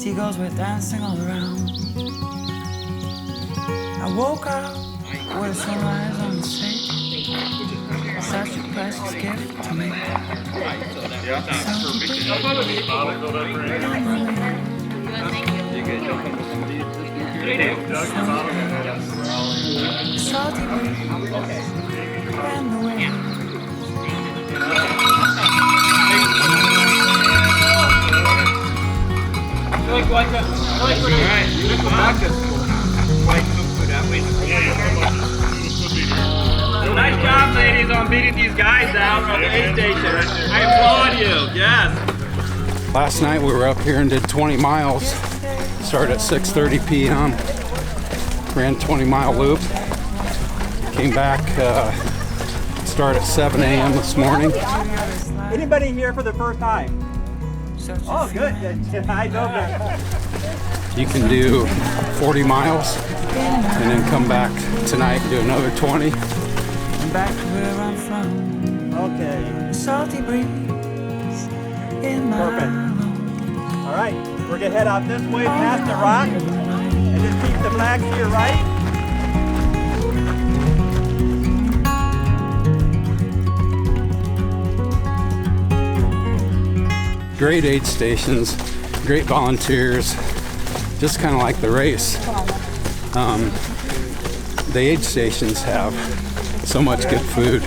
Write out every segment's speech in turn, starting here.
Seagulls were dancing all around. I woke up with a sunrise on the sea. Such a precious gift to me. Salty breeze and the wind. Nice job, ladies, on beating these guys out on the aid station. I applaud you. Yes. Last night we were up here and did 20 miles. Started at 6:30 p.m. Ran 20-mile loop. Came back, started at 7 a.m. this morning. Anybody here for the first time? Oh, good. I know that. You can do 40 miles and then come back tonight and do another 20. Back to where I'm from. Okay. Salty breeze in my Perfect. All right. We're going to head out this way past the rock and just keep the flag to your right. Great aid stations, great volunteers, just kind of like the race. The aid stations have so much good food.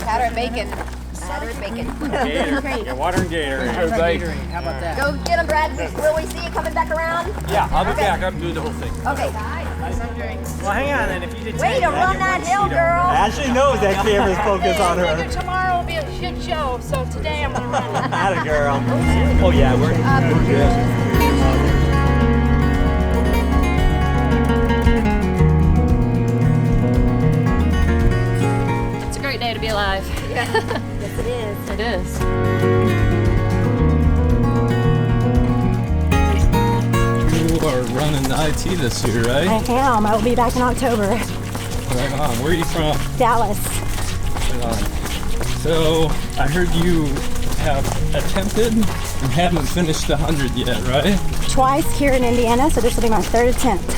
Powder and bacon. Powder and bacon. Gator. Yeah, water and gator. How about that? Go get them, Brad. Will we see you coming back around? Yeah, I'll be back. I'm doing the whole thing. Okay. Well, hang on then. If you did Way to run that hill, girl. Ashley knows that camera's focused on her. Maybe tomorrow will be a shit show, so today I'm gonna run it. Atta girl. Oh yeah, we're good. It's a great day to be alive. Yes, it is. It is. You are running IT this year, right? I am. I will be back in October. Right on. Where are you from? Dallas. Right on. So I heard you have attempted and haven't finished 100 yet, right? Twice here in Indiana, so this will be my third attempt.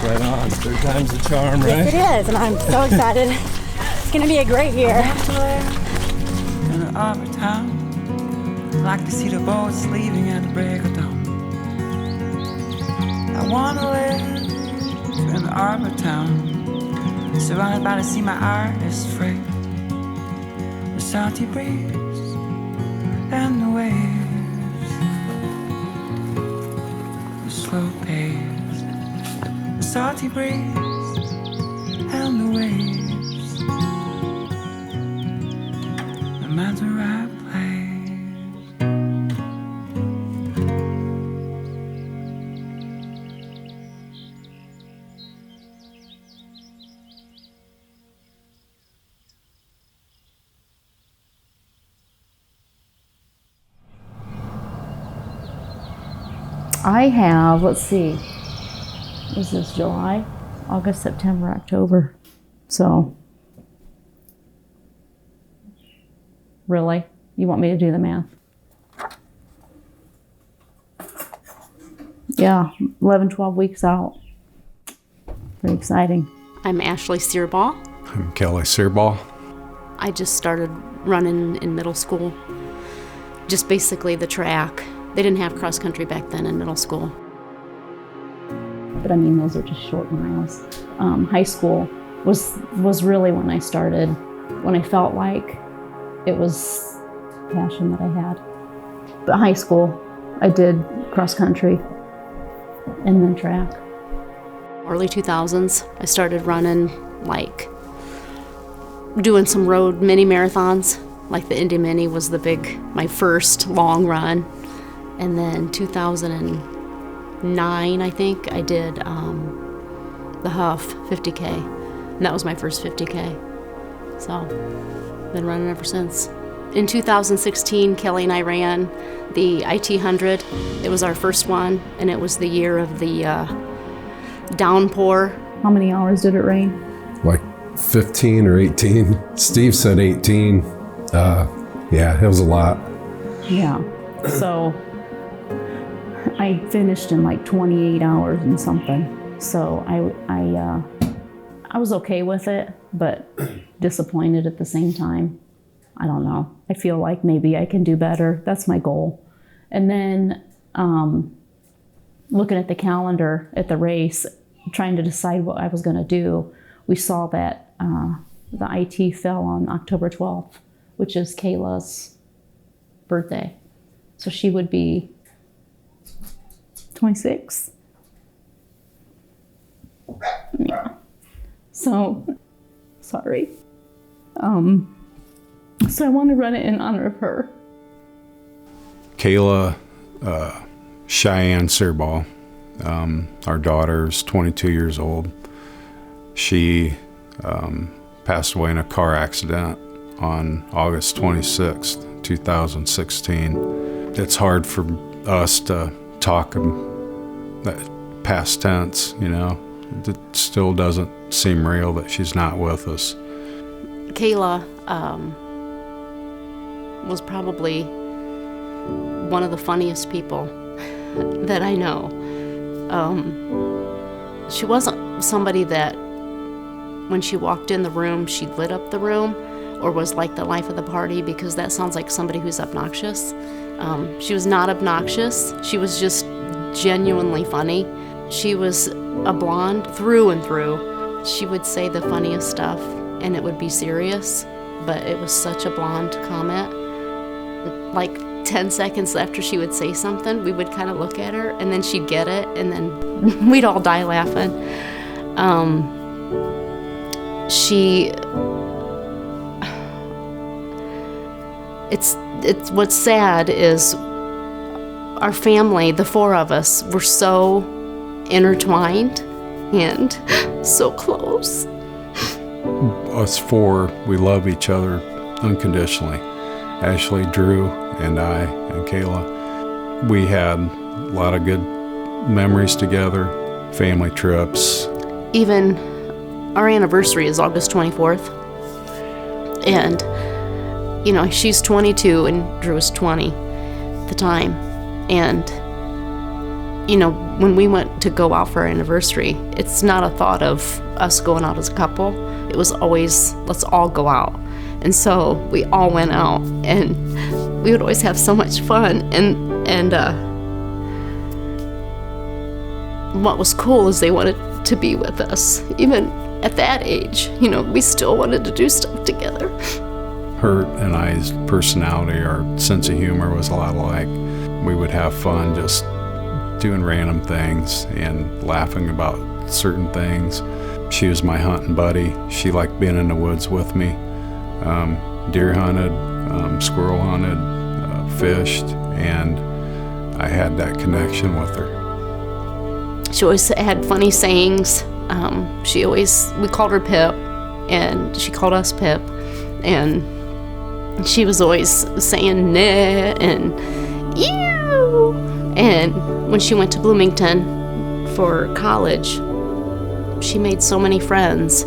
Right on. Third time's a charm, right? Yes, it is, and I'm so excited. It's going to be a great year. In the arbor town, like to see the boats leaving at the break of dawn. I wanna live in the arbor town, surrounded by the sea my art is free. The salty breeze and the waves, the slow pace. The salty breeze and the waves, no matter right place. I have, let's see, is this July, August, September, October? So, really? You want me to do the math? Yeah, 11, 12 weeks out. Pretty exciting. I'm Ashley Searball. I'm Kelly Searball. I just started running in middle school. Just basically the track. They didn't have cross country back then in middle school. But I mean, those are just short miles. High school was really when I started, when I felt like it was passion that I had. But high school, I did cross country and then track. Early 2000s, I started running, like doing some road mini marathons. Like the Indy Mini was my first long run. And then 2009, I think, I did the Huff 50K. And that was my first 50K. So, been running ever since. In 2016, Kelly and I ran the IT 100. It was our first one, and it was the year of the downpour. How many hours did it rain? Like 15 or 18. Steve said 18. Yeah, it was a lot. Yeah. So I finished in like 28 hours and something. So I was okay with it, but disappointed at the same time. I don't know. I feel like maybe I can do better. That's my goal. And then looking at the calendar at the race, trying to decide what I was going to do, we saw that the IT fell on October 12th, which is Kaila's birthday. So she would be 26. Yeah. So, sorry. So I want to run it in honor of her. Kaila Cheyenne Searball, our daughter's 22 years old. She passed away in a car accident on August 26th, 2016. It's hard for us to talk in that past tense, you know. It still doesn't seem real that she's not with us. Kaila was probably one of the funniest people that I know. She wasn't somebody that when she walked in the room, she lit up the room or was like the life of the party, because that sounds like somebody who's obnoxious. She was not obnoxious. She was just genuinely funny. She was a blonde through and through. She would say the funniest stuff and it would be serious, but it was such a blonde comment. Like 10 seconds after she would say something, we would kind of look at her and then she'd get it and then we'd all die laughing. It's what's sad is our family, the four of us, were so intertwined and so close. Us four, we love each other unconditionally. Ashley, Drew, and I, and Kaila. We had a lot of good memories together, family trips. Even our anniversary is August 24th. And, you know, she's 22 and Drew is 20 at the time. And, you know, when we went to go out for our anniversary, it's not a thought of us going out as a couple. It was always, let's all go out. And so we all went out and we would always have so much fun. And what was cool is they wanted to be with us. Even at that age, you know, we still wanted to do stuff together. Her and I's personality, our sense of humor was a lot alike. We would have fun just doing random things and laughing about certain things. She was my hunting buddy. She liked being in the woods with me. Deer hunted, squirrel hunted, fished, and I had that connection with her. She always had funny sayings. We called her Pip, and she called us Pip, and she was always saying nah and ew. And when she went to Bloomington for college, she made so many friends.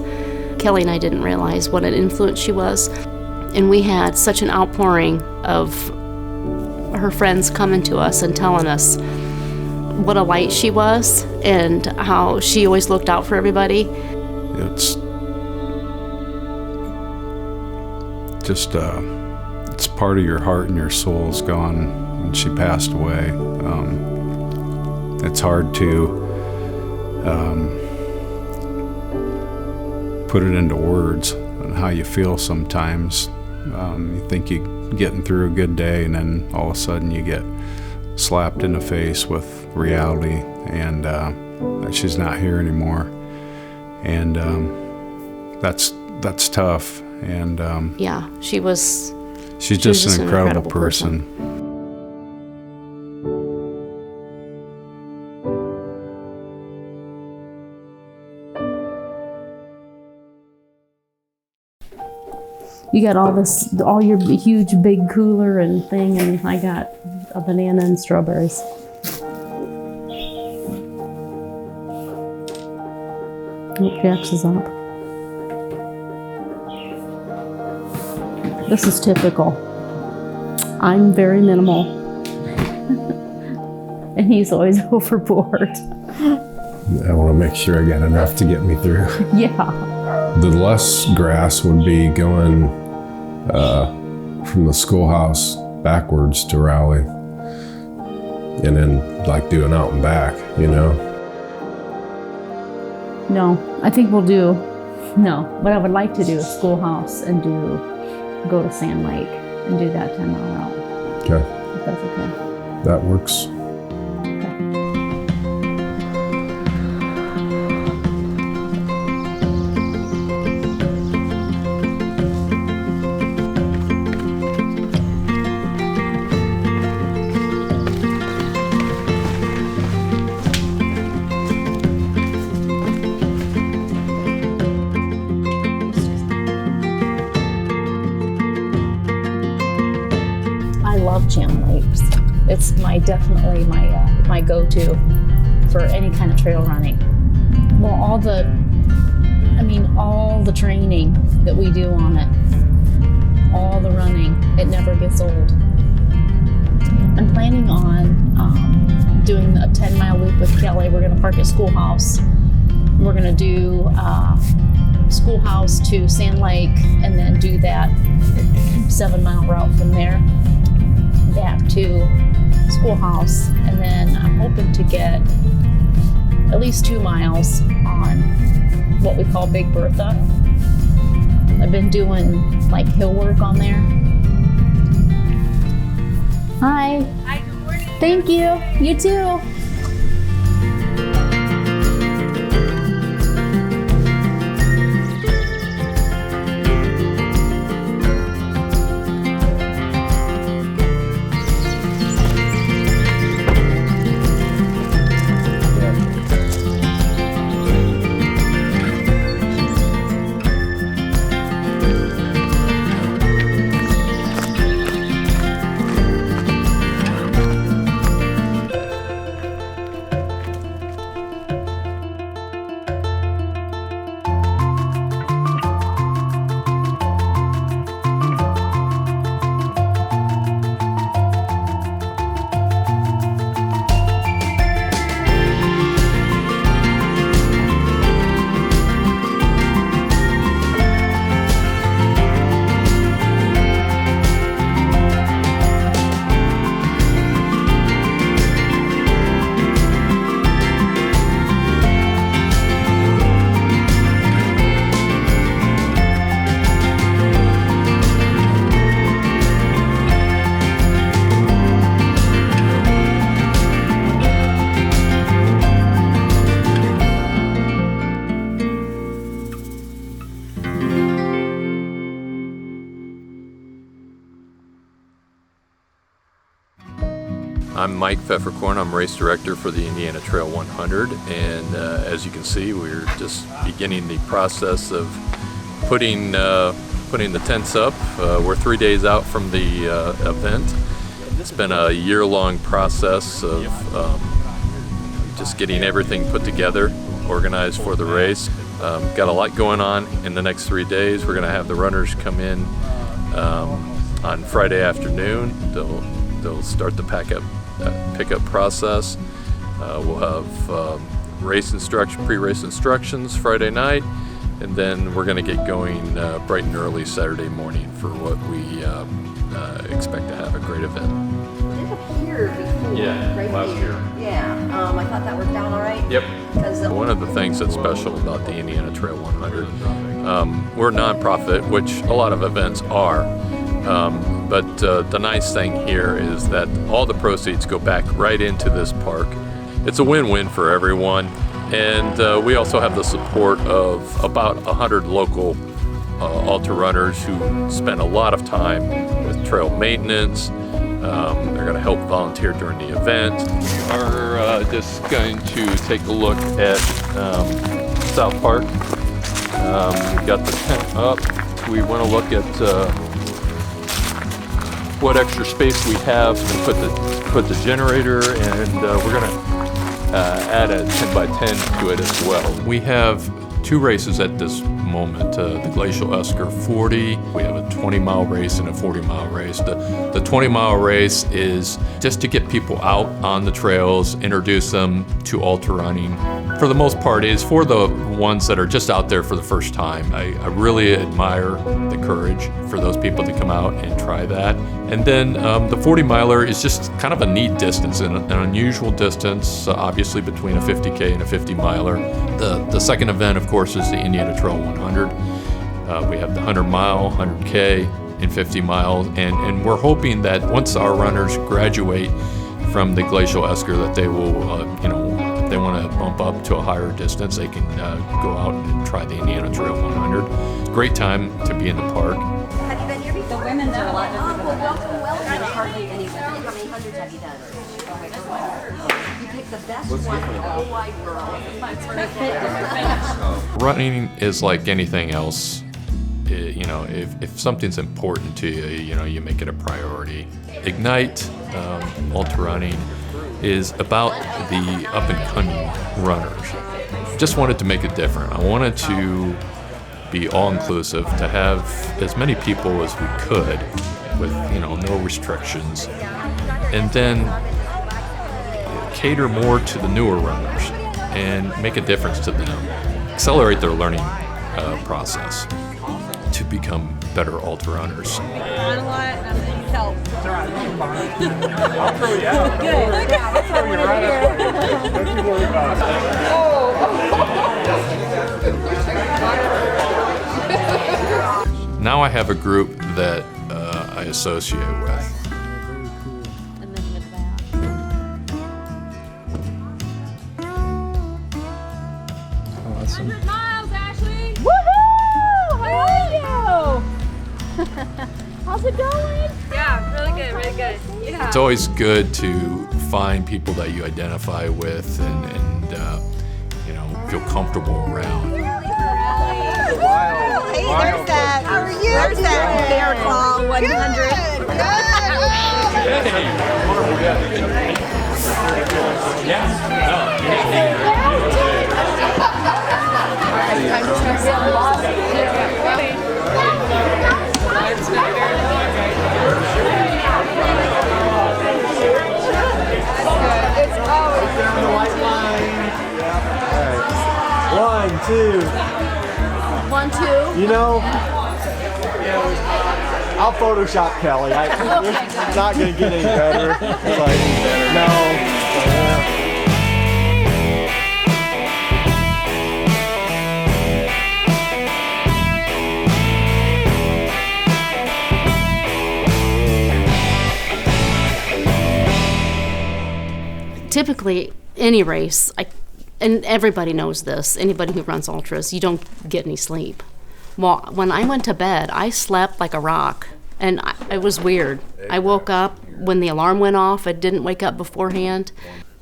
Kelly and I didn't realize what an influence she was. And we had such an outpouring of her friends coming to us and telling us what a light she was and how she always looked out for everybody. It's just, it's part of your heart and your soul is gone when she passed away. It's hard to put it into words and how you feel sometimes. You think you're getting through a good day and then all of a sudden you get slapped in the face with reality and that she's not here anymore. And that's tough. And yeah, she's just an incredible person. You got all your huge big cooler and thing, and I got a banana and strawberries. Oh, Jax is up. This is typical. I'm very minimal. and he's always overboard. I want to make sure I got enough to get me through. Yeah. The less grass would be going from the schoolhouse backwards to Raleigh, and then like doing out and back, you know? No, I think we'll do, no, what I would like to do is schoolhouse and go to Sand Lake and do that 10-mile route. Okay. If that's okay. That works. Channel Lakes. It's definitely my go-to for any kind of trail running. Well, all the training that we do on it, all the running, it never gets old. I'm planning on doing a 10-mile loop with Kelly. We're going to park at Schoolhouse. We're going to do Schoolhouse to Sand Lake and then do that 7-mile route from there back to Schoolhouse, and then I'm hoping to get at least 2 miles on what we call Big Bertha. I've been doing like hill work on there. Hi. Hi, good morning. Thank you. You too. I'm Mike Pfefferkorn. I'm race director for the Indiana Trail 100, and as you can see, we're just beginning the process of putting the tents up. We're 3 days out from the event. It's been a year-long process of just getting everything put together, organized for the race. Got a lot going on in the next 3 days. We're going to have the runners come in on Friday afternoon. They'll start the pickup process. We'll have pre-race instructions Friday night, and then we're going to get going bright and early Saturday morning for what we expect to have a great event. We did up here before. Yeah, right last here. year. Yeah, I thought that worked down all right. Yep. One of the things that's special about the Indiana Trail 100, we're a nonprofit, which a lot of events are. But the nice thing here is that all the proceeds go back right into this park. It's a win-win for everyone, and we also have the support of about 100 local ultra runners who spend a lot of time with trail maintenance. They're going to help volunteer during the event. We are just going to take a look at South Park. We've got the tent up. We want to look at what extra space we have to put the generator, and we're going to add a 10x10 to it as well. We have two races at this moment, the Glacial Esker 40. We have a 20-mile race and a 40-mile race. The 20-mile race is just to get people out on the trails, introduce them to ultra running. For the most part, it's for the ones that are just out there for the first time. I really admire the courage for those people to come out and try that. And then the 40-miler is just kind of a neat distance, an unusual distance, obviously between a 50K and a 50-miler. The second event, of course, is the Indiana Trail 100. We have the 100-mile, 100K, and 50 miles, and we're hoping that once our runners graduate from the Glacial Esker, that they will, if they want to bump up to a higher distance, they can go out and try the Indiana Trail 100. Great time to be in the park. Have you been here before? The women's are a lot different. Welcome. Hardly any women. How many hundreds have you done? You picked the best one in the whole wide world. Running is like anything else. If something's important to you, you make it a priority. Ignite ultra running is about the up-and-coming runners. Just wanted to make it different. I wanted to be all-inclusive, to have as many people as we could with, no restrictions, and then cater more to the newer runners and make a difference to them, accelerate their learning process to become better ultra runners. On a lot, and then help. I'll throw you out. Good. I'll throw you right up. Don't you worry about it. Now I have a group that I associate with. And then with that. Awesome. 100 miles, Ashley. Woohoo! How are you? How's it going? Yeah, really good, really good. Yeah. It's always good to find people that you identify with and feel comfortable around. Hey, there's that. How are you? There's that bear claw 100. Down the white line. All right. 1, 2. 1, 2. I'll Photoshop Kelly. It's not going to get any better. It's like, no. Typically, any race, and everybody knows this, anybody who runs ultras, you don't get any sleep. Well, when I went to bed, I slept like a rock, and it was weird. I woke up when the alarm went off. I didn't wake up beforehand.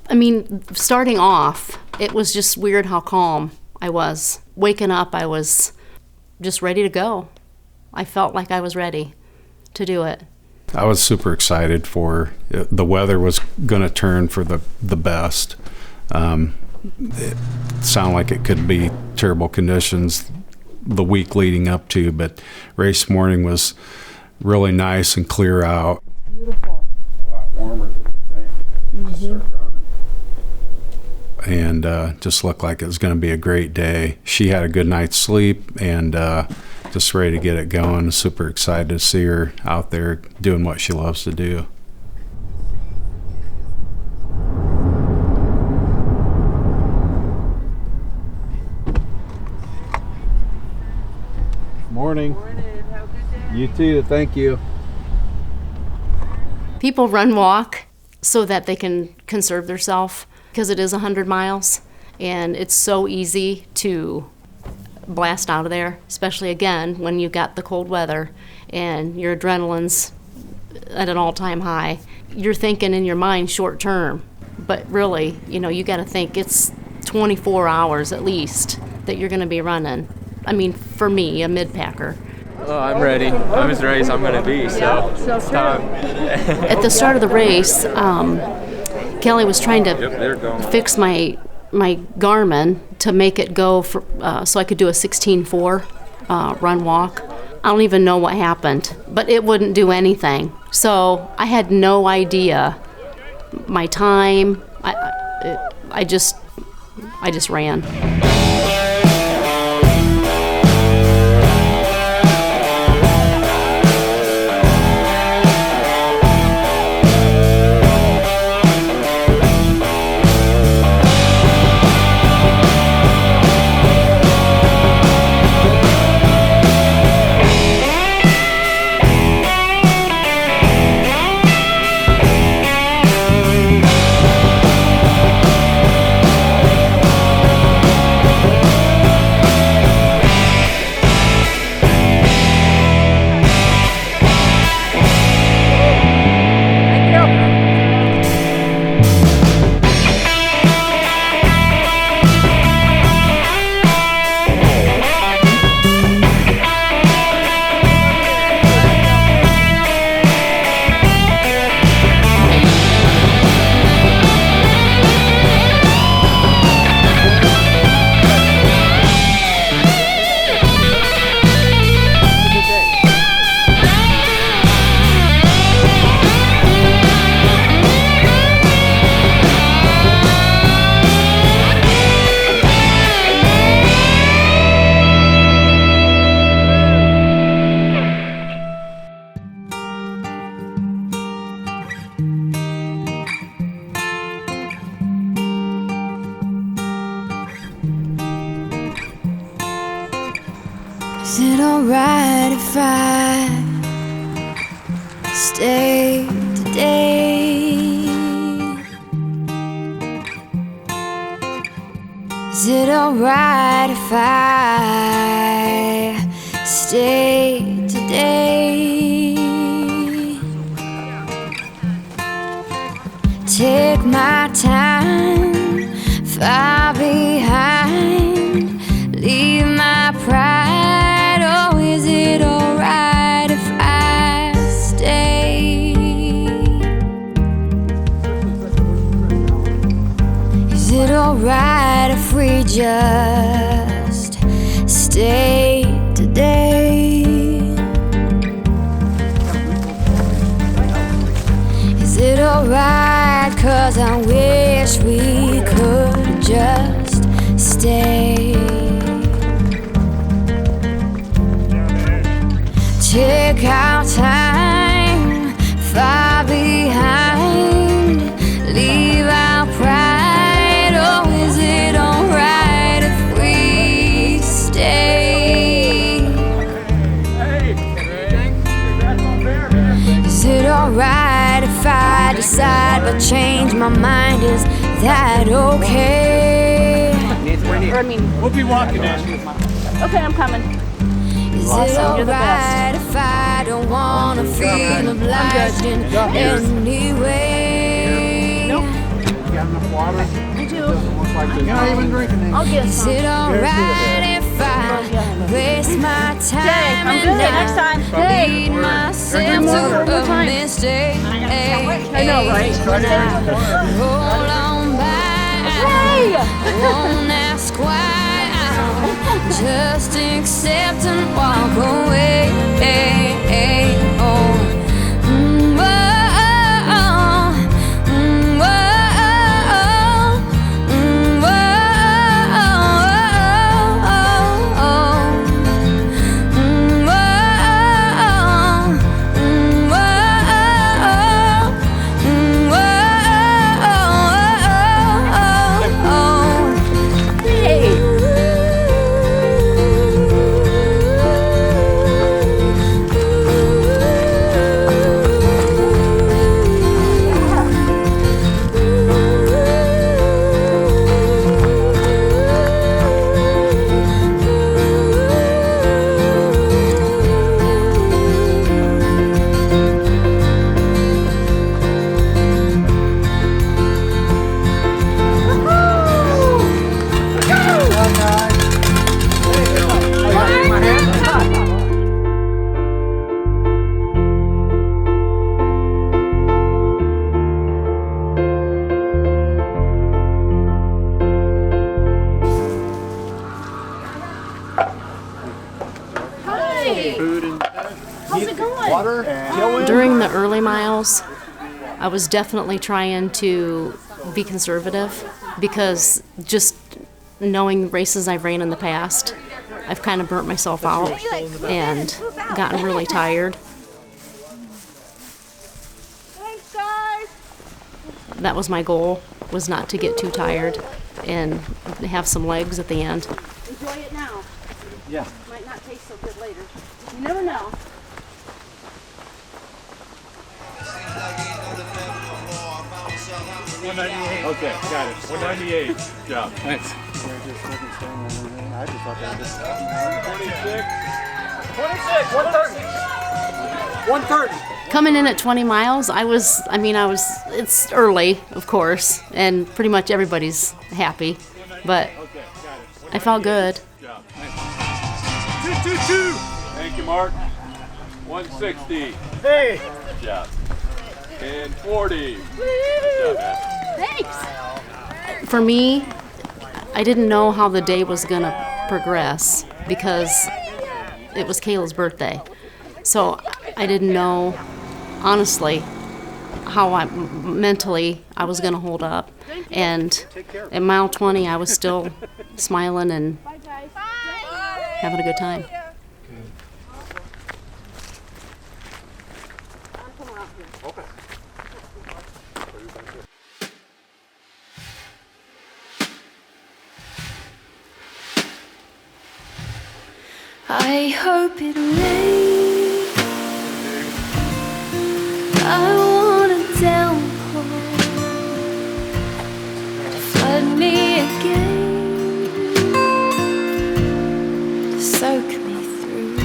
I mean, starting off, it was just weird how calm I was. Waking up, I was just ready to go. I felt like I was ready to do it. I was super excited for the weather was going to turn for the best. It sounded like it could be terrible conditions the week leading up to, but race morning was really nice and clear out. Beautiful. A lot warmer than you think. And just looked like it was going to be a great day. She had a good night's sleep and just ready to get it going. Super excited to see her out there doing what she loves to do. Morning. You too. Thank you. People run walk so that they can conserve themselves because it is 100 miles and it's so easy to blast out of there, especially again when you got the cold weather and your adrenaline's at an all-time high. You're thinking in your mind short term, but really, you got to think it's 24 hours at least that you're going to be running. I mean, for me, a mid-packer. Oh, I'm ready. I'm as ready as I'm going to be, so it's time. At the start of the race, Kelly was trying to fix my my Garmin to make it go for, so I could do a 16.4 run walk. I don't even know what happened, but it wouldn't do anything. So I had no idea my time. I just ran. Is it alright if I stay today? Is it alright if I stay today? Take my time, far behind, leave my pride. Oh, is it alright if I stay? Is it alright if we just stay today? Is it alright? 'Cause I wish we could just stay. Take our time, far behind, leave our pride. Oh, is it alright if we stay? Is it alright if I decide but change my mind? Is that okay? We'll be walking in. Okay, I'm coming. Is it alright if I don't wanna feel obliged in any way? Nope. I do. You're not even drinking it. I'll get Is some. it alright if I waste my time I'm good. Next time. lead myself to a mistake? I know, right? Roll on by. Hey! Won't ask why. Just accept and walk away. Oh. miles, I was definitely trying to be conservative because just knowing races I've ran in the past, I've kind of burnt myself out and gotten really tired. Thanks, guys. That was my goal, was not to get too tired and have some legs at the end. Enjoy it now. Yeah. Might not taste so good later. You never know. Okay, got it. 198. Good job. Thanks. 26, 130. 130. Coming in at 20 miles, it's early, of course, and pretty much everybody's happy, but I felt good. 222. Thank you, Mark. 160. Hey. Good job. And 40. Good job, man. Thanks. For me, I didn't know how the day was going to progress because it was Kaila's birthday. So I didn't know, honestly, how mentally I was going to hold up. And at mile 20, I was still smiling and having a good time. I hope it rains. I want a downpour to flood me again, to soak me through.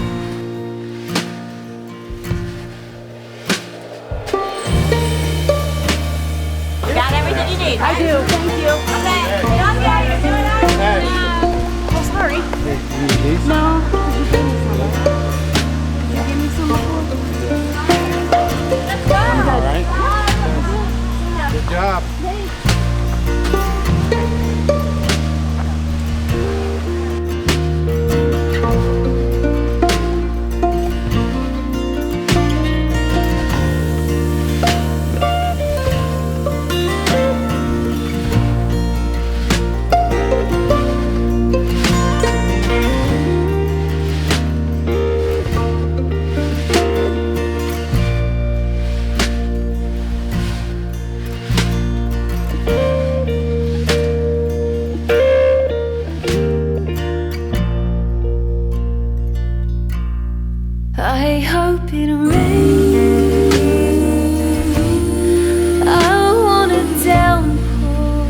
Got everything you need. I do. Thank you. Okay. Love you. You're doing all right. Oh, sorry. No. Did you give me some before? Let's go. All right. Good job. I hope it rains. I want a downpour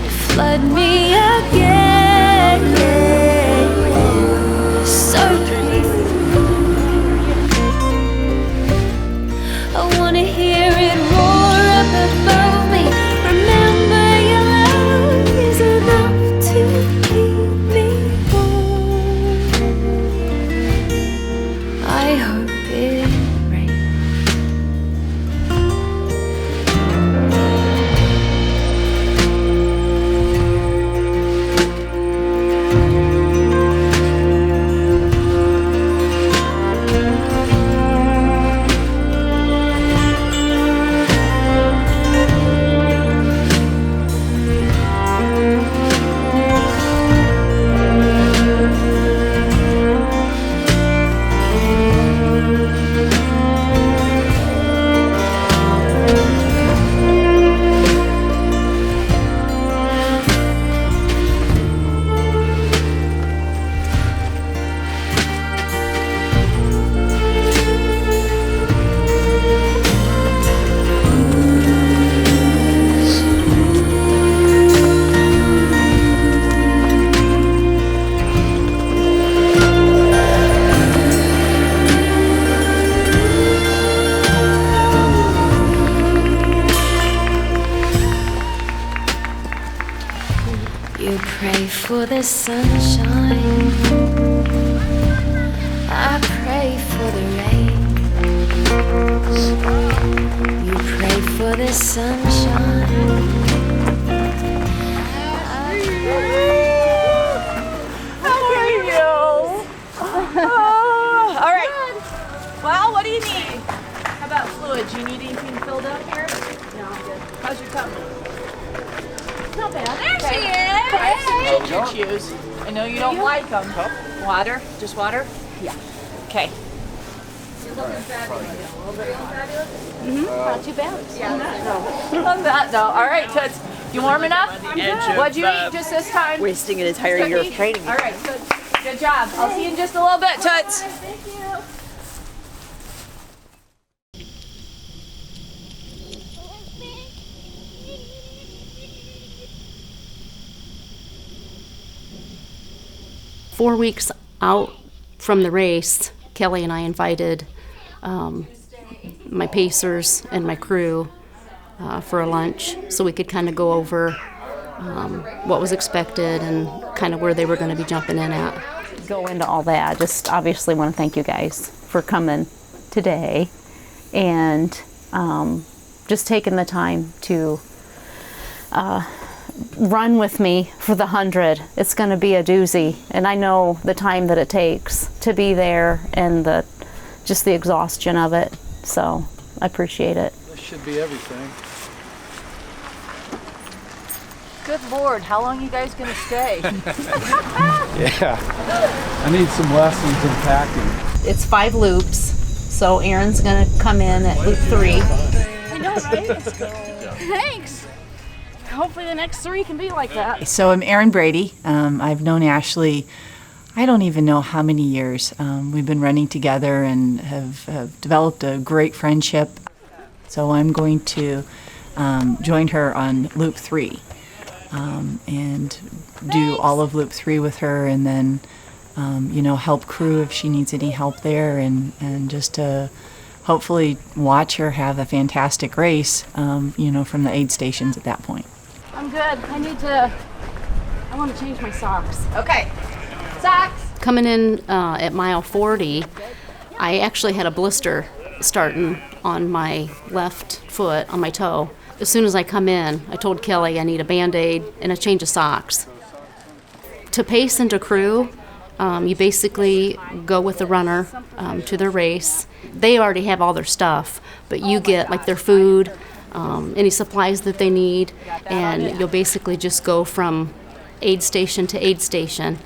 to flood me again, soak me through. I want to hear it roar up above me. Remember, your love is enough to keep me warm. I hope it rains. You pray for the sunshine, I pray for the rain. You pray for the sunshine. How are you? Oh, all right. Well, what do you need? fluid. Do you need anything filled up here? No, I'm good. How's your tummy? Not bad. There she is! I have some ginger chews. I know you don't like them. Water? Just water? Yeah. Okay. You're looking fabulous. A little bit fabulous? Mm-hmm. Not too bad. Yeah. Not that, though. All right, Toots. You warm enough? What'd you eat just this time? Wasting an entire year of training. All right, good job. I'll see you in just a little bit, Toots. Thank you. 4 weeks out from the race, Kelly and I invited my pacers and my crew for a lunch so we could kind of go over what was expected and kind of where they were going to be jumping in at. Go into all that, just obviously want to thank you guys for coming today and just taking the time to run with me for the 100. It's going to be a doozy, and I know the time that it takes to be there and just the exhaustion of it, so I appreciate it. This should be everything. Good Lord, how long are you guys going to stay? Yeah, I need some lessons in packing. It's 5 loops, so Erin's going to come in at loop 3. I know, right? Thanks. Hopefully the next 3 can be like that. So I'm Erin Brady. I've known Ashley, I don't even know how many years. We've been running together and have developed a great friendship. So I'm going to join her on loop 3 and do all of loop 3 with her, and then help crew if she needs any help there, and just to hopefully watch her have a fantastic race, from the aid stations at that point. I'm good. I want to change my socks. Okay. Socks. Coming in at mile 40, I actually had a blister starting on my left foot, on my toe. As soon as I come in, I told Kelly I need a Band-Aid and a change of socks. To pace and to crew, you basically go with the runner to their race. They already have all their stuff, but you get like their food, any supplies that they need, and you'll basically just go from aid station to aid station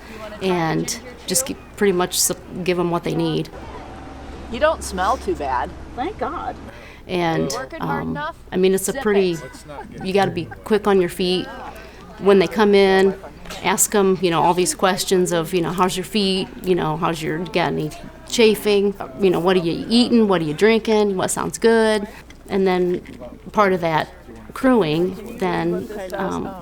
and just pretty much give them what they need. You don't smell too bad. Thank God. And it's a pretty, you got to be quick on your feet. When they come in, ask them, all these questions of, how's your feet, got any chafing, what are you eating, what are you drinking, what sounds good. And then part of that crewing, then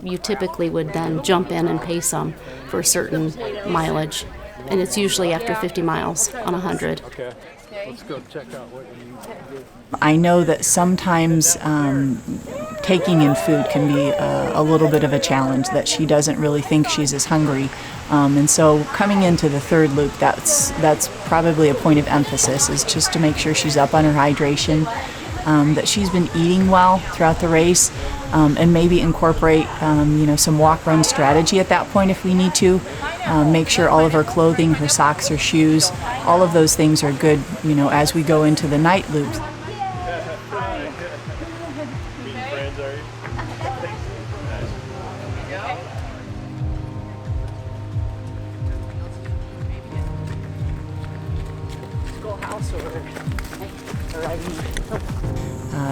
you typically would then jump in and pace them for a certain mileage. And it's usually after 50 miles on 100. Okay, let's go check out what you need to do. I know that sometimes taking in food can be a little bit of a challenge, that she doesn't really think she's as hungry. And so coming into the 3rd loop, that's probably a point of emphasis, is just to make sure she's up on her hydration, that she's been eating well throughout the race, and maybe incorporate some walk-run strategy at that point if we need to. Make sure all of her clothing, her socks, her shoes, all of those things are good, as we go into the night loops.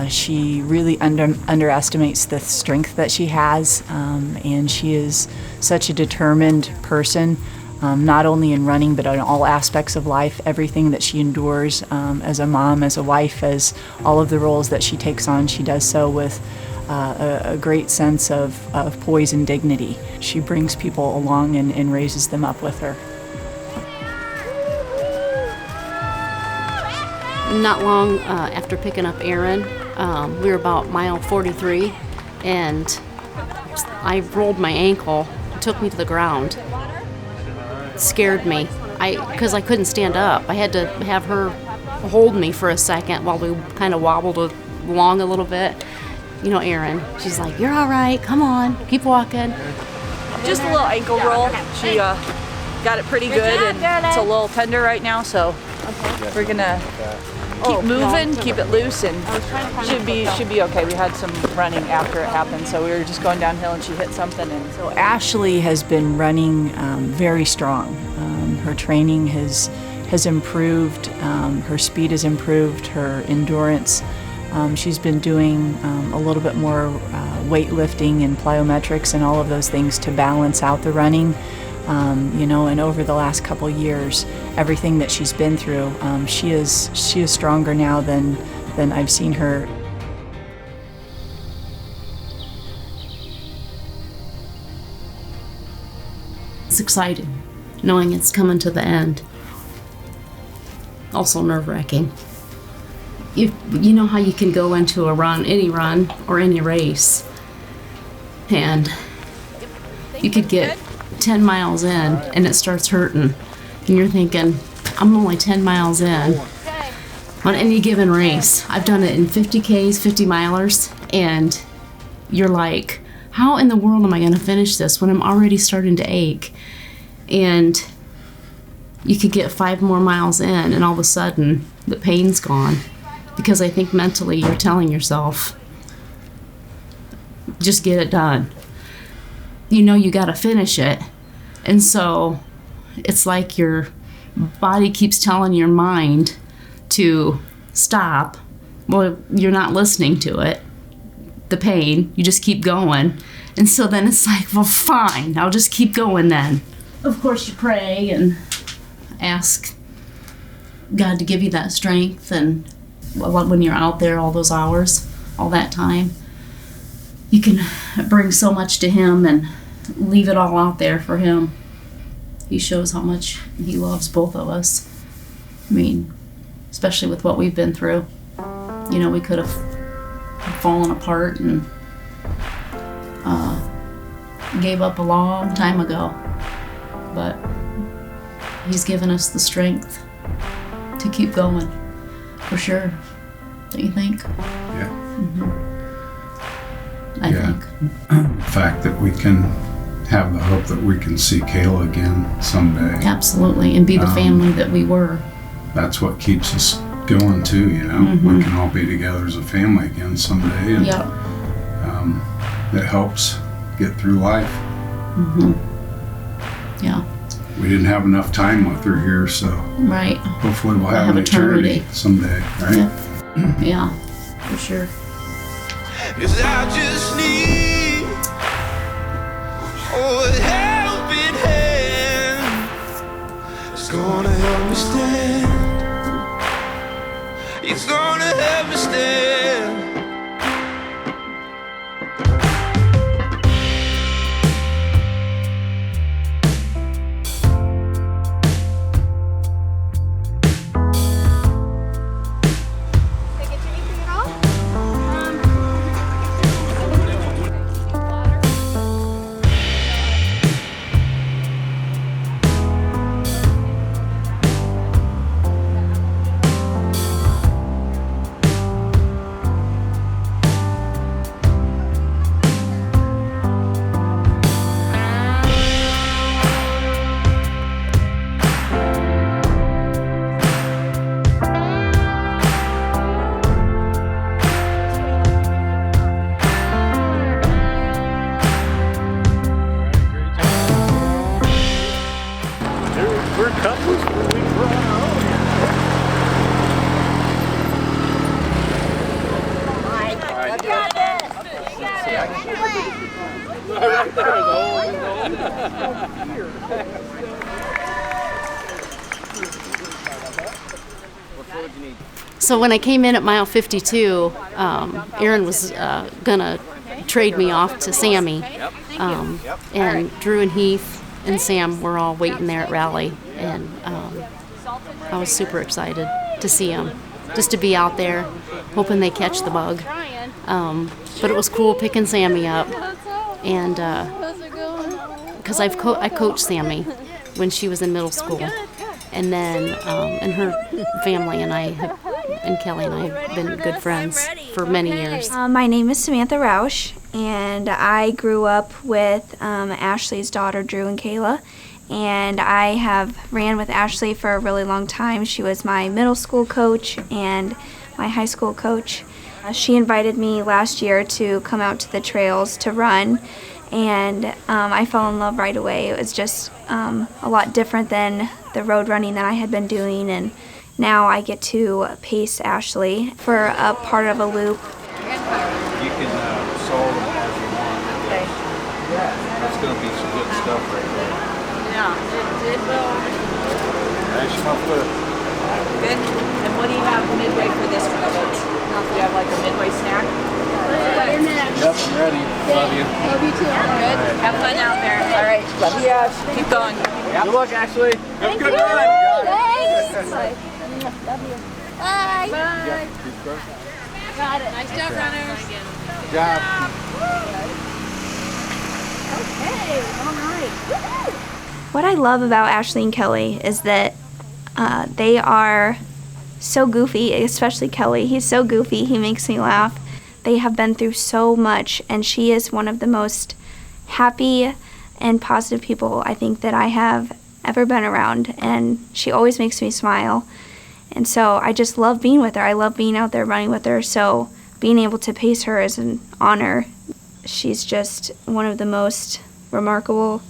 She really underestimates the strength that she has, and she is such a determined person, not only in running but in all aspects of life. Everything that she endures as a mom, as a wife, as all of the roles that she takes on, she does so with a great sense of poise and dignity. She brings people along and raises them up with her. Not long after picking up Erin, we were about mile 43, and I rolled my ankle. It took me to the ground. It scared me, because I couldn't stand up. I had to have her hold me for a second while we kind of wobbled along a little bit. Erin, she's like, "You're all right, come on, keep walking." Just a little ankle roll. She got it pretty good, and it's a little tender right now, so we're gonna keep moving, keep it loose, and should be okay. We had some running after it happened, so we were just going downhill and she hit something. And so Ashley has been running very strong. Her training has improved. Her speed has improved. Her endurance. She's been doing a little bit more weightlifting and plyometrics and all of those things to balance out the running. And over the last couple years, everything that she's been through, she is stronger now than I've seen her. It's exciting, knowing it's coming to the end. Also nerve-wracking. You know how you can go into a run, any run or any race, and you could get 10 miles in and it starts hurting, and you're thinking, I'm only 10 miles in on any given race. I've done it in 50Ks, 50 milers, and you're like, how in the world am I going to finish this when I'm already starting to ache? And you could get 5 more miles in and all of a sudden the pain's gone, because I think mentally you're telling yourself, just get it done. You know you got to finish it. And so it's like your body keeps telling your mind to stop. Well, you're not listening to it. The pain, you just keep going. And so then it's like, well, fine, I'll just keep going then. Of course you pray and ask God to give you that strength, and when you're out there all those hours, all that time, you can bring so much to Him and leave it all out there for Him. He shows how much He loves both of us. I mean, especially with what we've been through. You know, we could have fallen apart and gave up a long time ago. But He's given us the strength to keep going, for sure. Don't you think? Yeah. Mm-hmm. I think. The fact that we can have the hope that we can see Kaila again someday. Absolutely, and be the family that we were. That's what keeps us going too, you know. Mm-hmm. We can all be together as a family again someday, and yep. It helps get through life. Mm-hmm. Yeah. We didn't have enough time with her here, so right. Hopefully we'll have an eternity someday, right? Yep. Yeah, for sure. 'Cause I just need a helping hand. It's gonna help me stand. It's gonna help me stand. So when I came in at mile 52, Aaron was gonna trade me off to Sammy, and Drew and Heath and Sam were all waiting there at Rally, and I was super excited to see them, just to be out there, hoping they catch the bug. But it was cool picking Sammy up, and because I coached Sammy when she was in middle school, and then and her family and and Kelly and I have been good friends for many years. My name is Samantha Rausch, and I grew up with Ashley's daughter, Drew and Kaila, and I have ran with Ashley for a really long time. She was my middle school coach and my high school coach. She invited me last year to come out to the trails to run, and I fell in love right away. It was just a lot different than the road running that I had been doing, and now I get to pace Ashley for a part of a loop. You can solve them as you want. Okay. That's going to be some good stuff right there. Yeah, it will. Action my foot. Good. And what do you have midway for this one? Do you have like a midway snack? Yep, I'm ready. Love you. Love you too. Good. Have fun out there. All right. Love you. Keep going. Yep. Good luck, Ashley. Have a good run. Thanks. Love you. Bye. Bye. Got it. Nice job, runners. Good job. Okay, all right. What I love about Ashley and Kelly is that they are so goofy, especially Kelly. He's so goofy, he makes me laugh. They have been through so much, and she is one of the most happy and positive people I think that I have ever been around, and she always makes me smile. And so I just love being with her. I love being out there running with her, so being able to pace her is an honor. She's just one of the most remarkable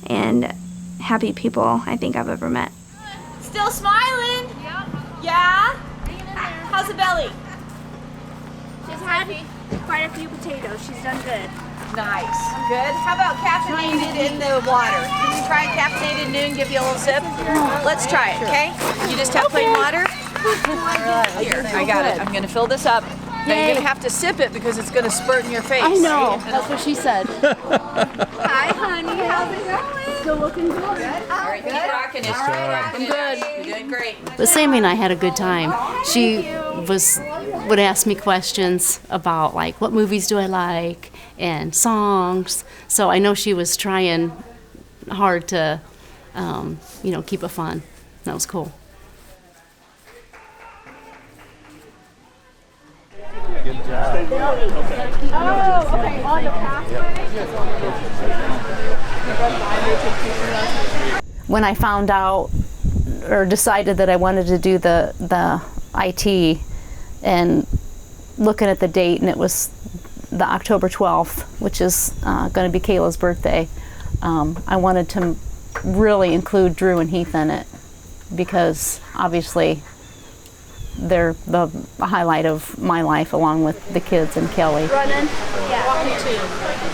and happy people I think I've ever met. Still smiling? Yeah? How's the belly? She's had quite a few potatoes. She's done good. Nice. Good. How about caffeinated in the water? Can you try caffeinated noon, give you a little sip? Let's try it, okay? You just have plain water? Here, I got it. I'm going to fill this up. Now you're going to have to sip it because it's going to spurt in your face. I know. That's what she said. Hi, honey. How's it going? Still looking good. All right, keep rocking it. All right, I'm good. You're doing great. But Sammy and I had a good time. She would ask me questions about like what movies do I like and songs. So I know she was trying hard to, keep it fun. That was cool. Good job. Oh, okay. All your When I found out or decided that I wanted to do the IT and looking at the date, and it was the October 12th, which is going to be Kaila's birthday, I wanted to really include Drew and Heath in it because obviously they're the highlight of my life along with the kids and Kelly. Running? Yeah.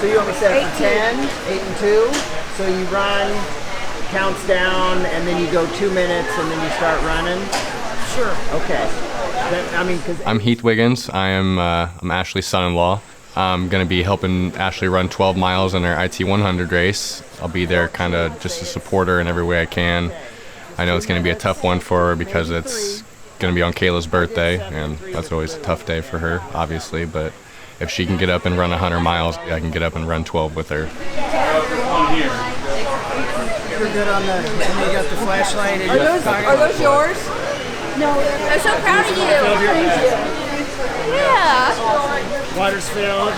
So you want me to set it for 10, 8 and 2? So you run, it counts down, and then you go 2 minutes, and then you start running? Sure. Okay. I'm Heath Wiggins. I'm Ashley's son-in-law. I'm going to be helping Ashley run 12 miles in her IT 100 race. I'll be there kind of just to support her in every way I can. I know it's going to be a tough one for her because it's going to be on Kaila's birthday, and that's always a tough day for her, obviously, but if she can get up and run 100 miles, I can get up and run 12 with her. You're good on the, and you got the flashlight. Are those yours? No. I'm so proud of you. Thank you. Yeah. Water's filled.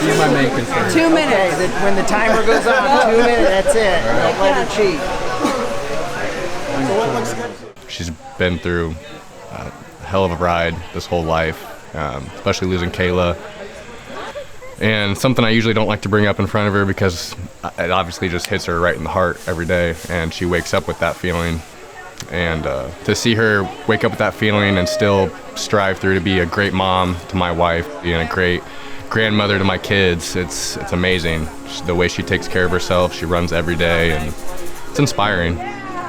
You're my main concern. 2 minutes. Okay, when the timer goes on, 2 minutes, that's it. Don't let her cheat. So what looks good? She's been through a hell of a ride this whole life, especially losing Kaila. And something I usually don't like to bring up in front of her because it obviously just hits her right in the heart every day, and she wakes up with that feeling. And to see her wake up with that feeling and still strive through to be a great mom to my wife, being a great grandmother to my kids, it's amazing. The way she takes care of herself, she runs every day, and it's inspiring.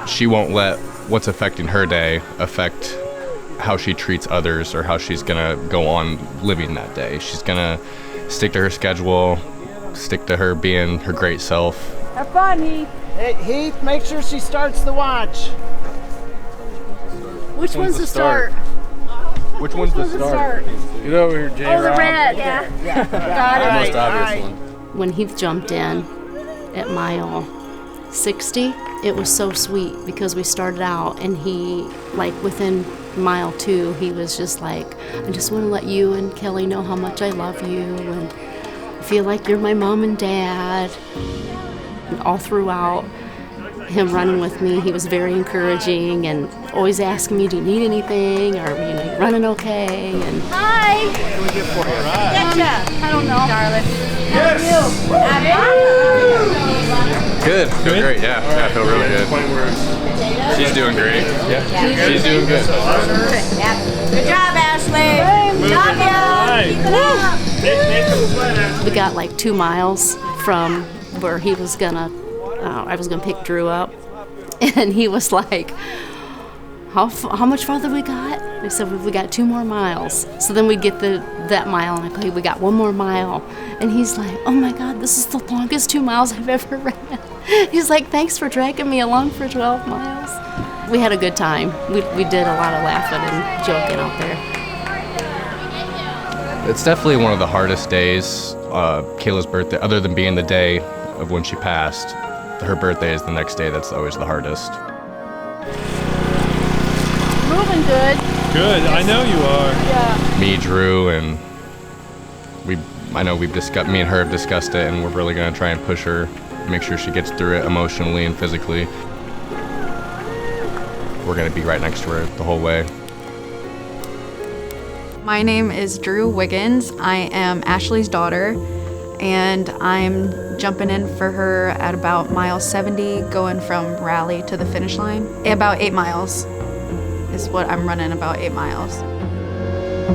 She won't let what's affecting her day affect how she treats others or how she's gonna go on living that day. She's gonna stick to her schedule, stick to her being her great self. Have fun, Heath. Hey, Heath, make sure she starts the watch. Which one's the start? Which one's the start? Get over here, Jay. Oh, the red, yeah. Got it. The most obvious one. When Heath jumped in at mile 60, it was so sweet because we started out and he, like within mile 2, he was just like, I just want to let you and Kelly know how much I love you and feel like you're my mom and dad. And all throughout, him running with me. He was very encouraging and always asking me, do you need anything, or you running okay? And Hi. What can we do for you? Getcha. I don't know. Darling. Yes. Good. Feel great. Yeah. I feel really good. She's doing great. Yeah. She's doing good. Good job, Ashley. Love you. Keep it up. we got like 2 miles from where he was gonna, I was gonna pick Drew up, and he was like, how much farther we got? I said, we got 2 more miles. So then we get that mile, and I go, hey, we got 1 more mile. And he's like, oh my God, this is the longest 2 miles I've ever ran. He's like, thanks for dragging me along for 12 miles. We had a good time. We did a lot of laughing and joking out there. It's definitely one of the hardest days. Kayla's birthday, other than being the day of when she passed, her birthday is the next day. That's always the hardest. Moving good. Good, I know you are. Yeah. Me, Drew, and I know me and her have discussed it, and we're really gonna try and push her, make sure she gets through it emotionally and physically. We're gonna be right next to her the whole way. My name is Drew Wiggins. I am Ashley's daughter, and I'm jumping in for her at about mile 70, going from Raleigh to the finish line. About 8 miles is what I'm running, about 8 miles.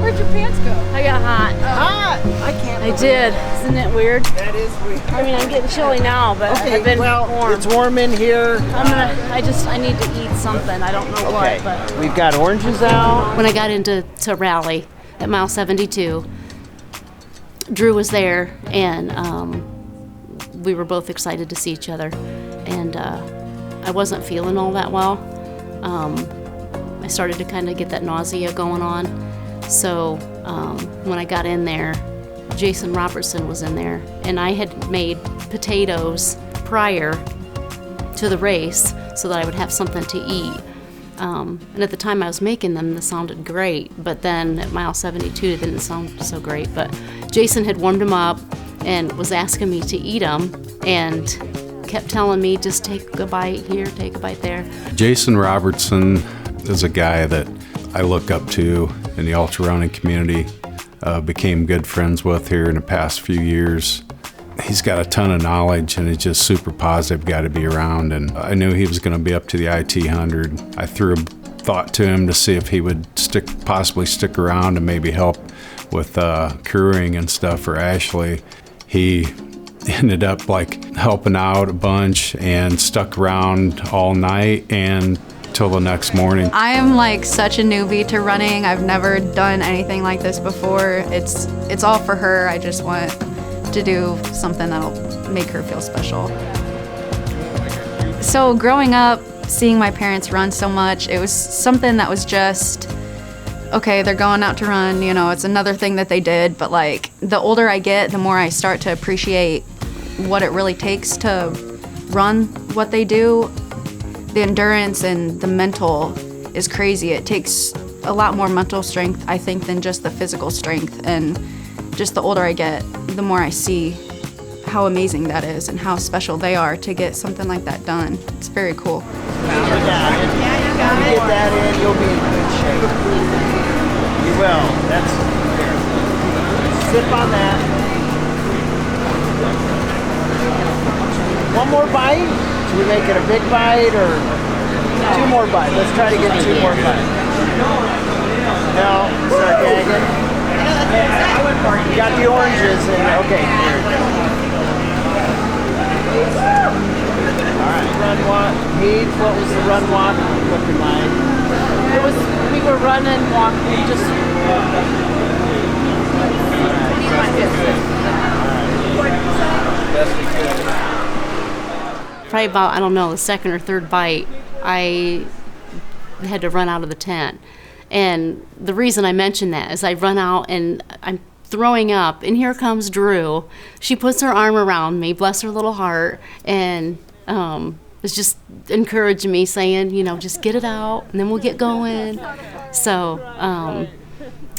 Where'd your pants go? I got hot. Hot! I can't. I did. Isn't it weird? That is weird. I mean, I'm getting chilly now, but Okay, I've been well, warm. it's warm in here. I need to eat something. I don't know Okay. what, but. We've got oranges out. When I got into Raleigh at mile 72, Drew was there, and we were both excited to see each other. And I wasn't feeling all that well. I started to kind of get that nausea going on. So when I got in there, Jason Robertson was in there, and I had made potatoes prior to the race so that I would have something to eat. And at the time I was making them, they sounded great, but then at mile 72 they didn't sound so great. But Jason had warmed them up and was asking me to eat them, and kept telling me, just take a bite here, take a bite there. Jason Robertson is a guy that I look up to in the ultra running community, became good friends with here in the past few years. He's got a ton of knowledge, and he's just super positive guy to be around, and I knew he was going to be up to the IT 100. I threw a thought to him to see if he would possibly stick around and maybe help with crewing and stuff for Ashley. He ended up helping out a bunch and stuck around all night and till the next morning. I am such a newbie to running. I've never done anything like this before. It's all for her. I just want to do something that'll make her feel special. So growing up, seeing my parents run so much, it was something that was just, okay, they're going out to run, it's another thing that they did, but the older I get, the more I start to appreciate what it really takes to run what they do. The endurance and the mental is crazy. It takes a lot more mental strength, I think, than just the physical strength. And just the older I get, the more I see how amazing that is and how special they are to get something like that done. It's very cool. You get that in, you'll be in good shape. You will. That's here. Sip on that. One more bite? Should we make it a big bite or 2 more bites? Let's try to get 2 more bites. No, start gagging. You got the oranges and okay. Alright, run walk. Heath, what was the run walk looking like? We were running, walking, just. Probably about, I don't know, the second or third bite, I had to run out of the tent. And the reason I mention that is I run out and I'm throwing up, and here comes Drew. She puts her arm around me, bless her little heart, and was just encouraging me, saying, just get it out, and then we'll get going. So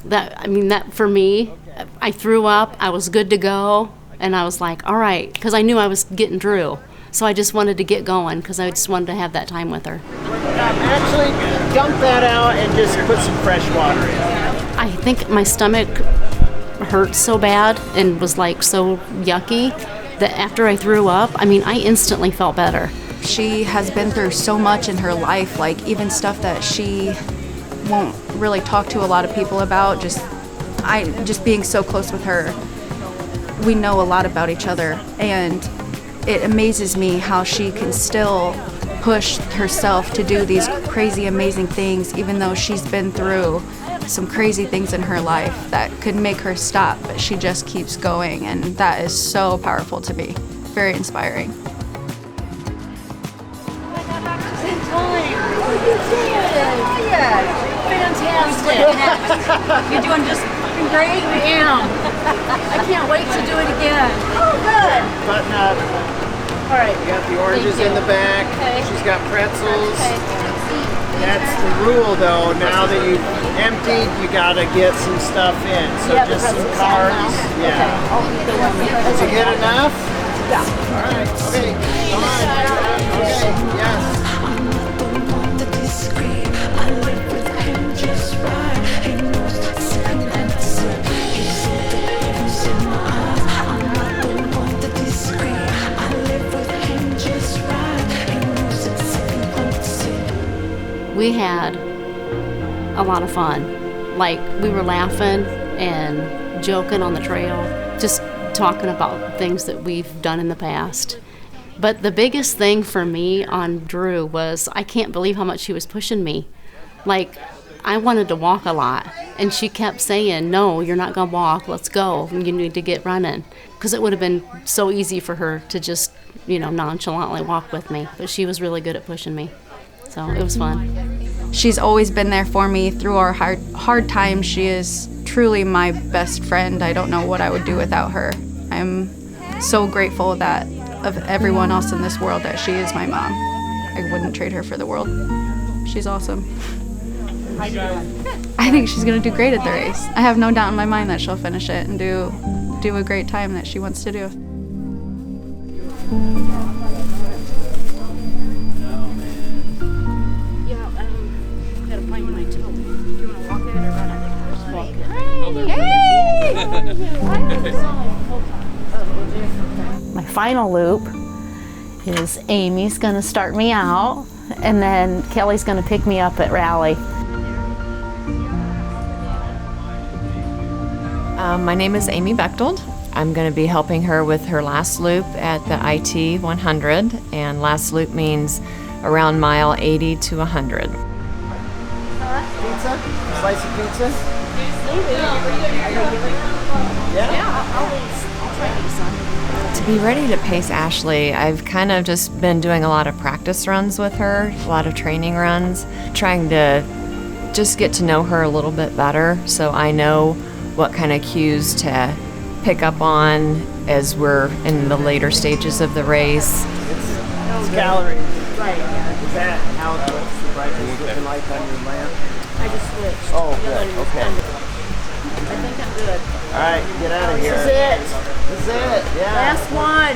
that for me, I threw up, I was good to go, and I was like, all right, because I knew I was getting Drew. So I just wanted to get going because I just wanted to have that time with her. Actually, dump that out and just put some fresh water in. I think my stomach hurt so bad and was like so yucky that after I threw up, I mean, I instantly felt better. She has been through so much in her life, like even stuff that she won't really talk to a lot of people about. Just being so close with her, we know a lot about each other, and it amazes me how she can still push herself to do these crazy, amazing things, even though she's been through some crazy things in her life that could make her stop, but she just keeps going, and that is so powerful to me. Very inspiring. Fantastic. You're doing just great. I am. I can't wait to do it again. Oh, good. Button up. All right. You got the oranges in the back. Okay. She's got pretzels. Okay. That's the rule, though. Now that you've emptied, you got to get some stuff in. So Yeah, just some pretzels cards. now. Yeah. Okay. Did you get enough? Yeah. All right. Okay. Come on. Okay. Yes. We had a lot of fun. Like, we were laughing and joking on the trail, just talking about things that we've done in the past. But the biggest thing for me on Drew was I can't believe how much she was pushing me. Like, I wanted to walk a lot, and she kept saying, no, you're not going to walk, let's go, you need to get running. Because it would have been so easy for her to just, nonchalantly walk with me. But she was really good at pushing me. So it was fun. She's always been there for me through our hard times. She is truly my best friend. I don't know what I would do without her. I'm so grateful that of everyone else in this world that she is my mom. I wouldn't trade her for the world. She's awesome. I think she's gonna do great at the race. I have no doubt in my mind that she'll finish it and do a great time that she wants to do. My final loop is Amy's going to start me out, and then Kelly's going to pick me up at Rally. My name is Amy Bechtold. I'm going to be helping her with her last loop at the IT 100, and last loop means around mile 80 to 100. Pizza? Slice of pizza? To be ready to pace Ashley, I've kind of just been doing a lot of practice runs with her, a lot of training runs, trying to just get to know her a little bit better so I know what kind of cues to pick up on as we're in the later stages of the race. It's calories. Right. Is that how it looks? The brightness looking like on your lamp? I just switched. Oh, good. Okay. I think I'm good. All right, get out of here. This is it. This is it. Yeah. Last one.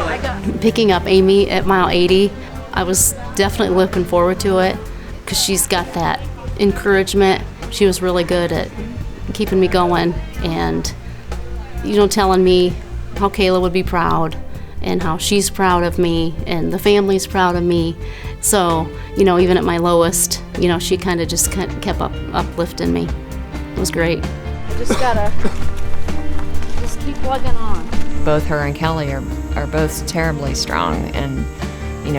I got. Picking up Amy at mile 80, I was definitely looking forward to it because she's got that encouragement. She was really good at keeping me going and, telling me how Kaila would be proud and how she's proud of me and the family's proud of me. So, even at my lowest, she kind of just kept uplifting me. It was great. Just gotta just keep plugging on. Both her and Kelly are both terribly strong, and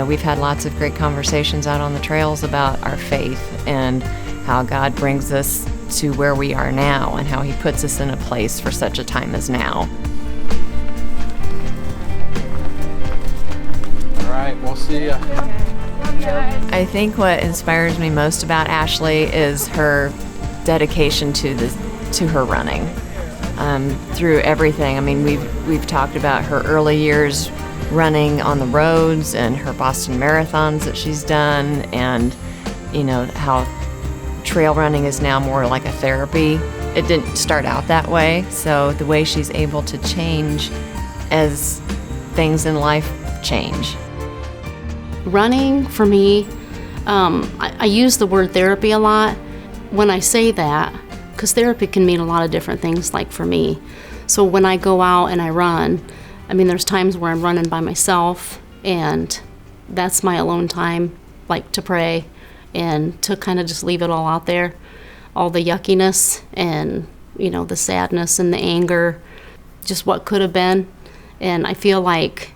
we've had lots of great conversations out on the trails about our faith and how God brings us to where we are now and how he puts us in a place for such a time as now. All right, we'll see ya. I think what inspires me most about Ashley is her dedication to her running. Through everything. I mean, we've talked about her early years running on the roads and her Boston marathons that she's done, and how trail running is now more like a therapy. It didn't start out that way, so the way she's able to change as things in life change. Running, for me, I use the word therapy a lot when I say that, because therapy can mean a lot of different things, like for me. So when I go out and I run, I mean, there's times where I'm running by myself, and that's my alone time, like to pray and to kind of just leave it all out there, all the yuckiness and, you know, the sadness and the anger, just what could have been. And I feel like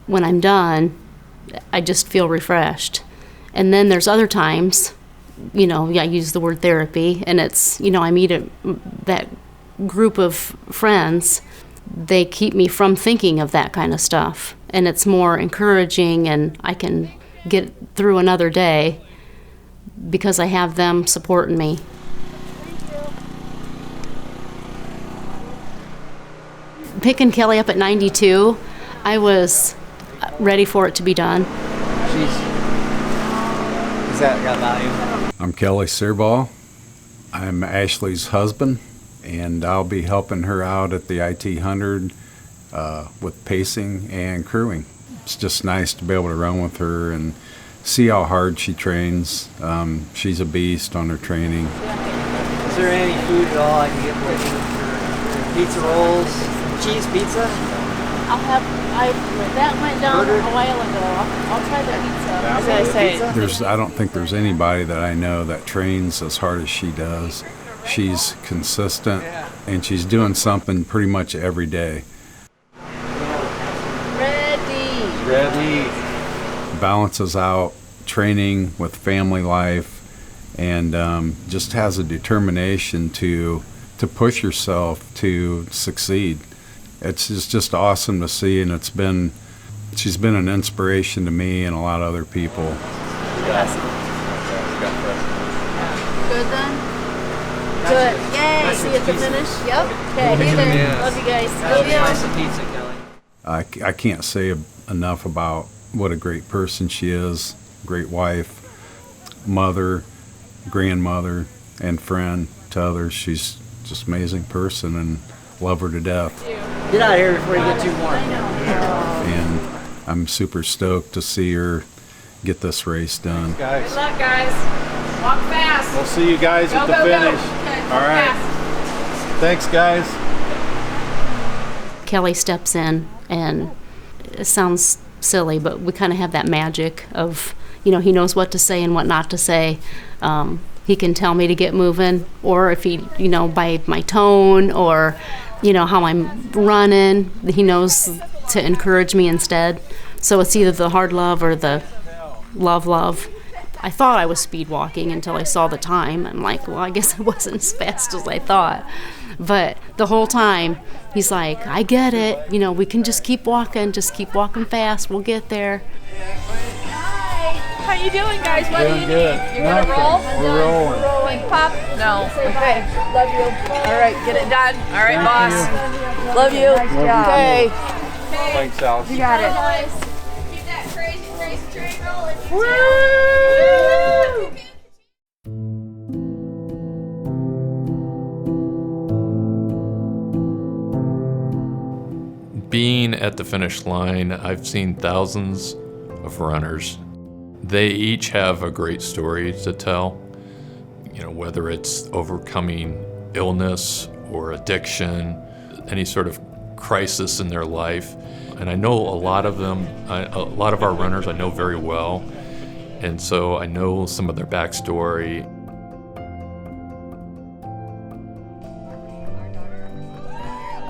when I'm done, I just feel refreshed. And then there's other times, you know, I use the word therapy, and it's, you know, I meet that group of friends. They keep me from thinking of that kind of stuff, and it's more encouraging, and I can get through another day because I have them supporting me. Picking Kelly up at 92, I was ready for it to be done. Is that got value? I'm Kelly Searball. I'm Ashley's husband, and I'll be helping her out at the IT 100 with pacing and crewing. It's just nice to be able to run with her and see how hard she trains. She's a beast on her training. Is there any food at all I can get for you? Pizza rolls, cheese pizza? That went down a while ago. I'll try the pizza. I was gonna say. I don't think there's anybody that I know that trains as hard as she does. She's consistent, and she's doing something pretty much every day. Ready. Balances out training with family life, and just has a determination to push herself to succeed. It's just awesome to see, and she's been an inspiration to me and a lot of other people. Yes. Good then? Good. Yay! See you at the finish? Yep. Okay, hey there. Yeah. Love you guys. Love you. Slice of pizza, Kelly. I can't say enough about what a great person she is, great wife, mother, grandmother, and friend to others. She's just an amazing person, and love her to death. Get out of here before you get too warm. And I'm super stoked to see her get this race done. Good luck, guys. Walk fast. We'll see you guys at the finish. All right. Thanks, guys. Kelly steps in, and it sounds silly, but we kind of have that magic of, you know, he knows what to say and what not to say. He can tell me to get moving, or if he, you know, by my tone or, you know, how I'm running, he knows to encourage me instead. So it's either the hard love or the love. I thought I was speed walking until I saw the time. I'm like, well, I guess I wasn't as fast as I thought. But the whole time, he's like, I get it. You know, we can just keep walking fast. We'll get there. How you doing, guys? What do you good. need? You're gonna roll? We're rolling. Rolling. Pop? No. Okay. Love you. All right, get it done. All right, boss. Love you. Nice job. Okay. Thanks, Alice. You got it. Keep that crazy train rolling. Woo! Being at the finish line, I've seen thousands of runners. They each have a great story to tell, you know, whether it's overcoming illness or addiction, any sort of crisis in their life. And I know a lot of them, a lot of our runners I know very well, and so I know some of their backstory.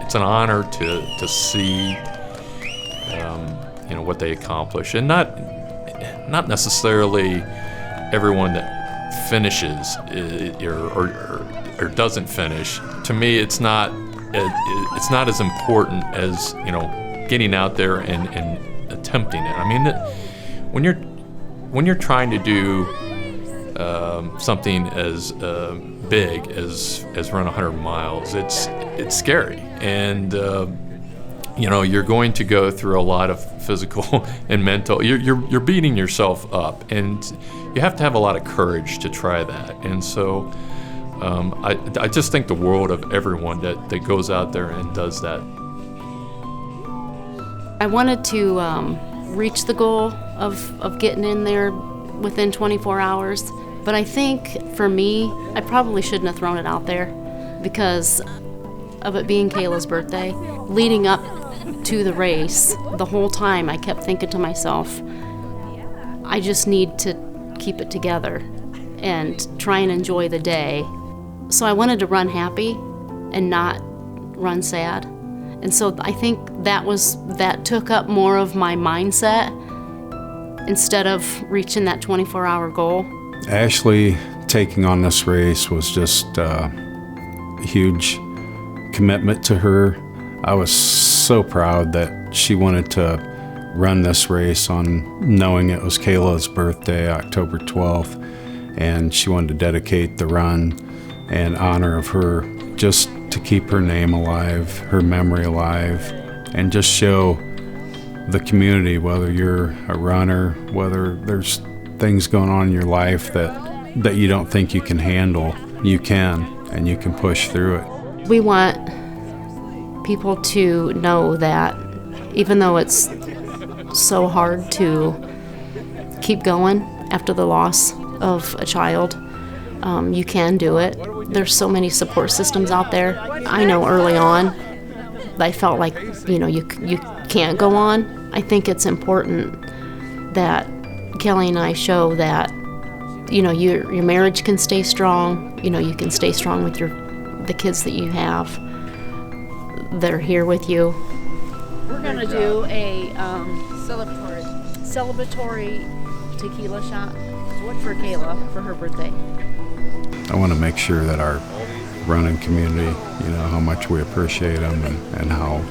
It's an honor to see, you know, what they accomplish, and not necessarily everyone that finishes or doesn't finish. To me, it's not as important as, you know, getting out there and attempting it. I mean, when you're trying to do something as big as run 100 miles, it's scary, and you know, you're going to go through a lot of physical and mental. You're beating yourself up, and you have to have a lot of courage to try that. And so I just think the world of everyone that goes out there and does that. I wanted to reach the goal of getting in there within 24 hours. But I think for me, I probably shouldn't have thrown it out there because of it being Kaila's birthday. Leading up to the race, the whole time I kept thinking to myself, I just need to keep it together and try and enjoy the day. So I wanted to run happy and not run sad. And so I think that took up more of my mindset instead of reaching that 24-hour goal. Ashley taking on this race was just a huge commitment to her. I was so proud that she wanted to run this race on knowing it was Kaila's birthday, October 12th, and she wanted to dedicate the run in honor of her, just to keep her name alive, her memory alive, and just show the community, whether you're a runner, whether there's things going on in your life that you don't think you can handle, you can, and you can push through it. We want people to know that even though it's so hard to keep going after the loss of a child, you can do it. There's so many support systems out there. I know early on I felt like, you can't go on. I think it's important that Kelly and I show that, your marriage can stay strong. You can stay strong with the kids that you have. They're here with you. We're gonna do a celebratory tequila shot for Kaila for her birthday. I want to make sure that our running community, how much we appreciate them and how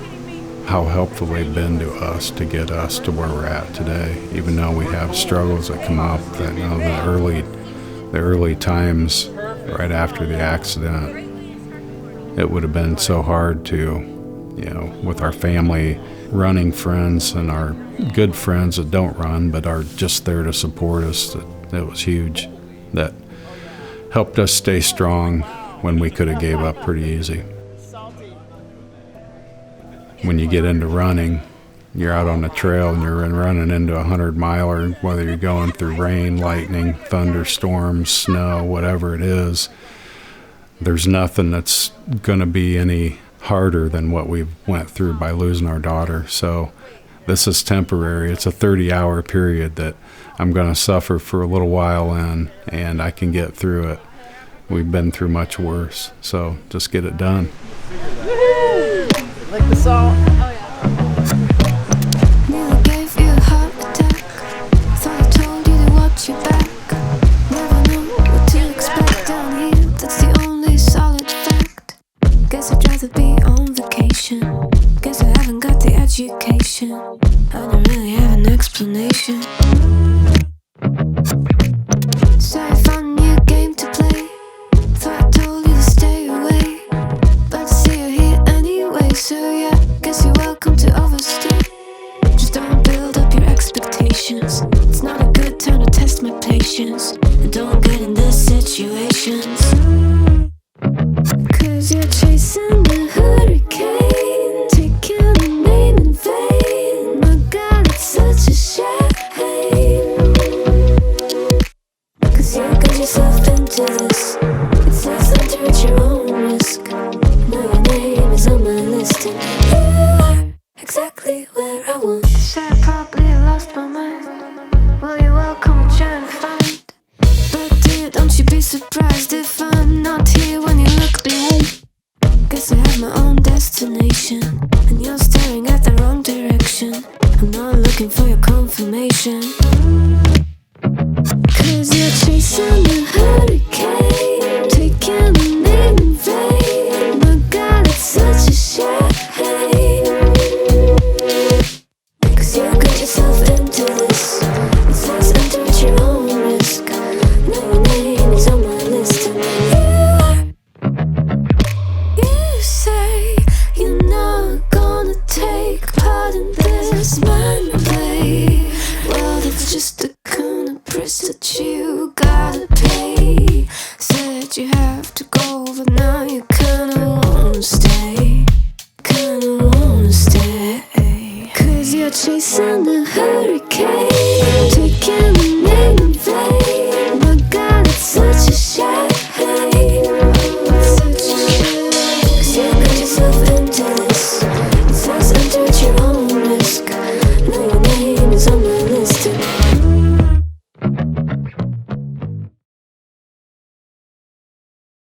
helpful they've been to us to get us to where we're at today. Even though we have struggles that come up, that the early times right after the accident, it would have been so hard to, with our family, running friends and our good friends that don't run but are just there to support us, that was huge. That helped us stay strong when we could have gave up pretty easy. When you get into running, you're out on the trail and you're running into a 100-miler, whether you're going through rain, lightning, thunderstorms, snow, whatever it is, there's nothing that's going to be any harder than what we went through by losing our daughter. So this is temporary. It's a 30-hour period that I'm going to suffer for a little while in, and I can get through it. We've been through much worse, so just get it done. Woo-hoo! Like the song. Oh yeah. Nearly gave you a heart attack. Thought I told you to watch your back. Never know what to expect down here. That's the only solid fact. Guess I'd rather be on vacation. Guess I haven't got the education. I don't really have an explanation. So I found a new game to play. Thought I told you to stay away, but I see you here anyway. So yeah, guess you're welcome to overstay. Just don't build up your expectations. It's not a good time to test my patience. And don't get in these situations, 'cause you're chasing a hurricane, taking a name in vain. My God, it's such a shame. 'Cause you got yourself into this. It's like something at your own risk. Now your name is on my list, and you are exactly where I want. Said I probably lost my mind. Well, you're welcome to try and find. But dear, don't you be surprised if I'm not here when you look behind. Guess I have my own destination, and you're staring at the wrong direction. I'm not looking for your confirmation, 'cause you're chasing a hurricane.